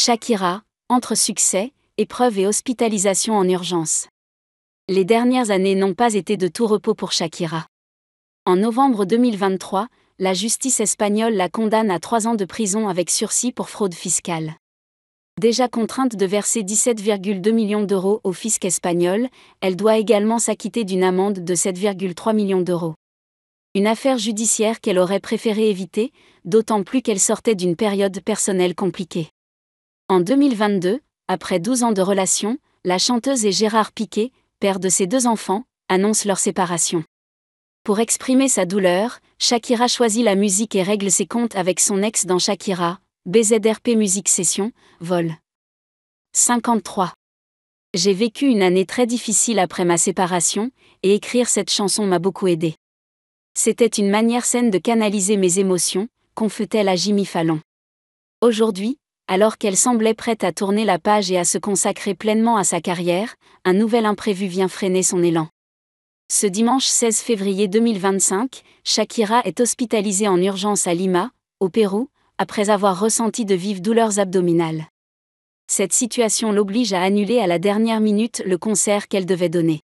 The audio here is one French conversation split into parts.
Shakira, entre succès, épreuves et hospitalisation en urgence. Les dernières années n'ont pas été de tout repos pour Shakira. En novembre 2023, la justice espagnole la condamne à 3 ans de prison avec sursis pour fraude fiscale. Déjà contrainte de verser 17,2 millions d'euros au fisc espagnol, elle doit également s'acquitter d'une amende de 7,3 millions d'euros. Une affaire judiciaire qu'elle aurait préféré éviter, d'autant plus qu'elle sortait d'une période personnelle compliquée. En 2022, après 12 ans de relation, la chanteuse et Gérard Piqué, père de ses 2 enfants, annoncent leur séparation. Pour exprimer sa douleur, Shakira choisit la musique et règle ses comptes avec son ex dans Shakira, BZRP Music Session, Vol. 53. J'ai vécu une année très difficile après ma séparation, et écrire cette chanson m'a beaucoup aidé. C'était une manière saine de canaliser mes émotions, confie-t-elle à Jimmy Fallon. Aujourd'hui, alors qu'elle semblait prête à tourner la page et à se consacrer pleinement à sa carrière, un nouvel imprévu vient freiner son élan. Ce dimanche 16 février 2025, Shakira est hospitalisée en urgence à Lima, au Pérou, après avoir ressenti de vives douleurs abdominales. Cette situation l'oblige à annuler à la dernière minute le concert qu'elle devait donner.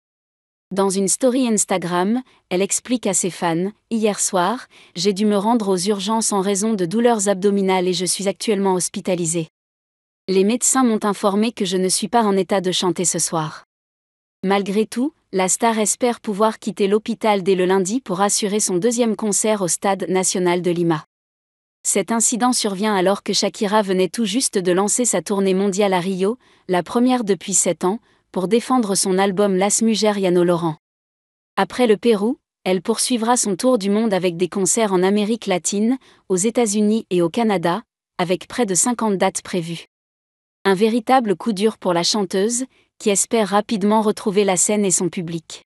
Dans une story Instagram, elle explique à ses fans : « Hier soir, j'ai dû me rendre aux urgences en raison de douleurs abdominales et je suis actuellement hospitalisée. Les médecins m'ont informé que je ne suis pas en état de chanter ce soir. » Malgré tout, la star espère pouvoir quitter l'hôpital dès le lundi pour assurer son 2e concert au Stade national de Lima. Cet incident survient alors que Shakira venait tout juste de lancer sa tournée mondiale à Rio, la première depuis 7 ans, pour défendre son album Las Mujeres no Lloran. Après le Pérou, elle poursuivra son tour du monde avec des concerts en Amérique latine, aux États-Unis et au Canada, avec près de 50 dates prévues. Un véritable coup dur pour la chanteuse, qui espère rapidement retrouver la scène et son public.